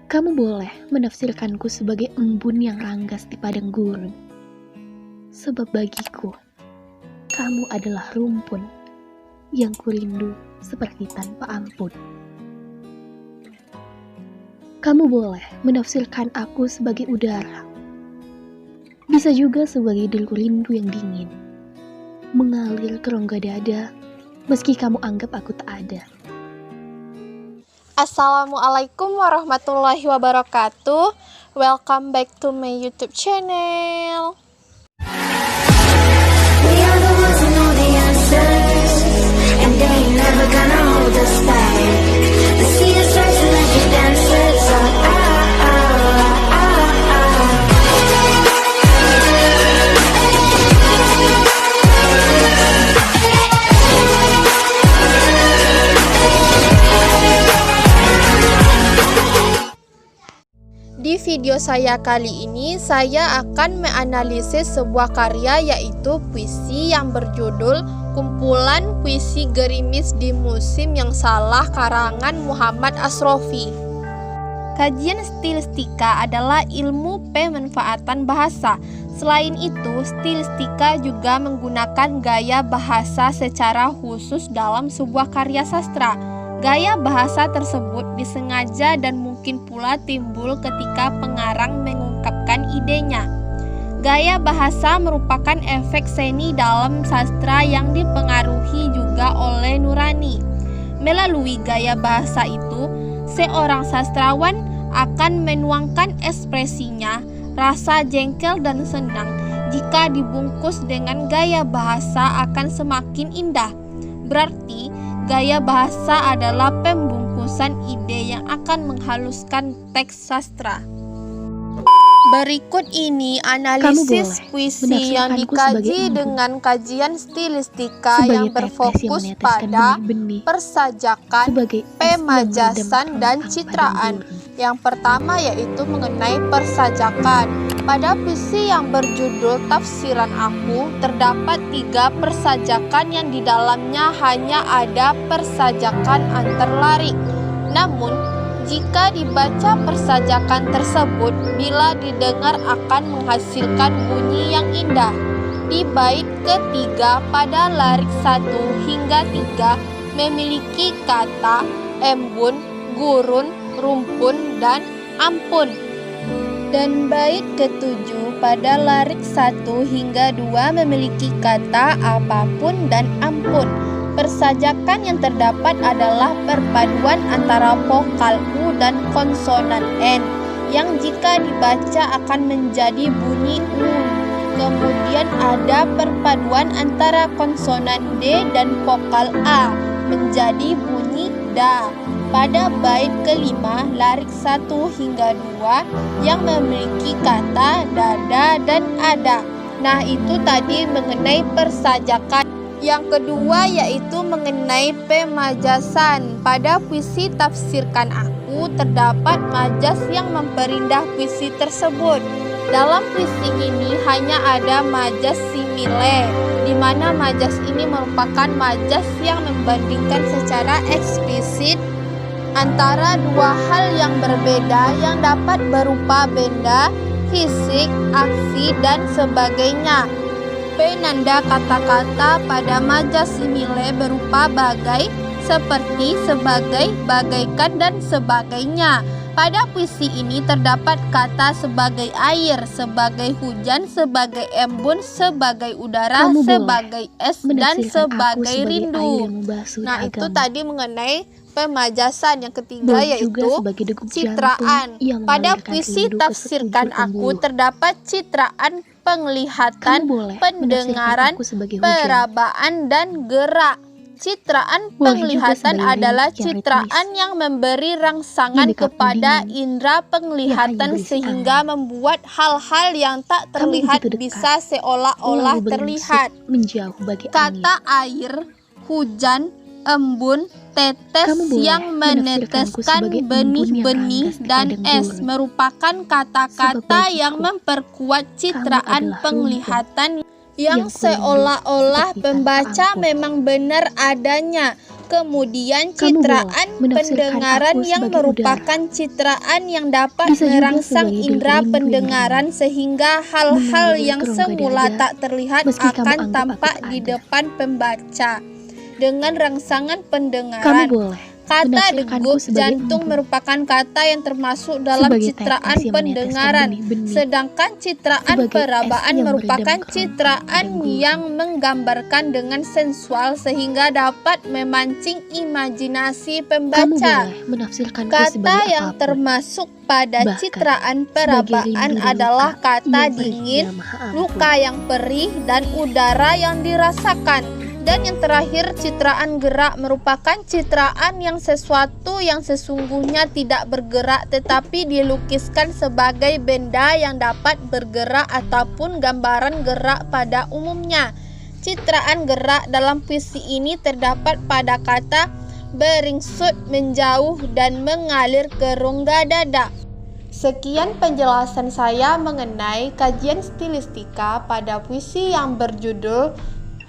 Kamu boleh menafsirkanku sebagai embun yang ranggas di padang gurun. Sebab bagiku, kamu adalah rumpun yang kurindu seperti tanpa ampun. Kamu boleh menafsirkan aku sebagai udara. Bisa juga sebagai deru rindu yang dingin, mengalir ke rongga dada meski kamu anggap aku tak ada. Assalamualaikum warahmatullahi wabarakatuh. Welcome back to my YouTube channel. We are the ones who know the answers, and they ain't never gonna hold us back. The sea is rising like a dancer. Di video saya kali ini, saya akan menganalisis sebuah karya yaitu puisi yang berjudul Kumpulan Puisi Gerimis di Musim Yang Salah karangan Muhammad Asrofi. Kajian stilistika adalah ilmu pemanfaatan bahasa. Selain itu, stilistika juga menggunakan gaya bahasa secara khusus dalam sebuah karya sastra. Gaya bahasa tersebut disengaja dan mungkin pula timbul ketika pengarang mengungkapkan idenya. Gaya bahasa merupakan efek seni dalam sastra yang dipengaruhi juga oleh nurani. Melalui gaya bahasa itu, seorang sastrawan akan menuangkan ekspresinya, rasa jengkel dan senang. Jika dibungkus dengan gaya bahasa akan semakin indah. Berarti, gaya bahasa adalah pembungkusan ide yang akan menghaluskan teks sastra. Berikut ini analisis puisi yang dikaji dengan kajian stilistika yang berfokus pada persajakan, pemajasan, dan citraan. Yang pertama yaitu mengenai persajakan. Pada puisi yang berjudul Tafsiran Aku, terdapat 3 persajakan yang di dalamnya hanya ada persajakan antar larik. Namun, jika dibaca persajakan tersebut, bila didengar akan menghasilkan bunyi yang indah. Di bait ketiga pada larik 1 hingga 3 memiliki kata embun, gurun, rumpun, dan ampun. Dan bait ke-7 pada larik 1 hingga 2 memiliki kata apapun dan ampun. Persajakan yang terdapat adalah perpaduan antara vokal U dan konsonan N, yang jika dibaca akan menjadi bunyi U. Kemudian ada perpaduan antara konsonan D dan vokal A, menjadi bunyi DA. Pada bait kelima, larik 1 hingga 2 yang memiliki kata dada dan ada. Nah, itu tadi mengenai persajakan. Yang kedua yaitu mengenai pemajasan. Pada puisi Tafsirkan Aku terdapat majas yang memperindah puisi tersebut. Dalam puisi ini hanya ada majas simile, di mana majas ini merupakan majas yang membandingkan secara eksplisit antara dua hal yang berbeda yang dapat berupa benda, fisik, aksi, dan sebagainya. Penanda kata-kata pada majas simile berupa bagai, seperti, sebagai, bagaikan, dan sebagainya. Pada puisi ini terdapat kata sebagai air, sebagai hujan, sebagai embun, sebagai udara, sebagai es, dan sebagai rindu. Nah, itu tadi mengenai pemajasan. Yang ketiga yaitu citraan. Pada puisi Tafsirkan Aku terdapat citraan penglihatan, pendengaran, perabaan, dan gerak. Citraan penglihatan adalah citraan yang memberi rangsangan kepada indera penglihatan sehingga membuat hal-hal yang tak terlihat bisa seolah-olah terlihat. Kata air, hujan, embun, tetes yang meneteskan benih-benih, dan es merupakan kata-kata yang memperkuat citraan penglihatan yang seolah-olah pembaca memang benar adanya. Kemudian Kamu citraan boleh menafsirkan pendengaran aku yang sebagai merupakan citraan yang dapat Bisa juga merangsang sebagai indera delirium pendengaran sehingga hal-hal mengalir yang ke rongga semula dada, tak terlihat meski kamu akan anggap tampak aku tak di ada. depan pembaca. Dengan rangsangan Kamu pendengaran, boleh kata menafsirkanku degup sebagai jantung embun, merupakan kata yang termasuk dalam sebagai citraan tetes yang meneteskan pendengaran, benih-benih, sedangkan citraan sebagai es perabaan yang merupakan meredam kehampaan citraan dan gurih. yang menggambarkan dengan sensual sehingga dapat memancing imajinasi Kamu pembaca. boleh menafsirkanku Kata sebagai yang apapun, termasuk pada bahkan citraan sebagai perabaan rindu dan adalah luka kata yang perih dingin, yang maha ampun. luka yang perih, dan udara yang dirasakan. Dan yang terakhir, citraan gerak merupakan citraan yang sesuatu yang sesungguhnya tidak bergerak tetapi dilukiskan sebagai benda yang dapat bergerak ataupun gambaran gerak pada umumnya. Citraan gerak dalam puisi ini terdapat pada kata beringsut, menjauh, dan mengalir ke rongga dada. Sekian penjelasan saya mengenai kajian stilistika pada puisi yang berjudul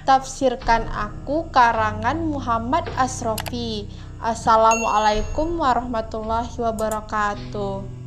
Tafsirkan Aku karangan Muhammad Asrofi. Assalamualaikum warahmatullahi wabarakatuh.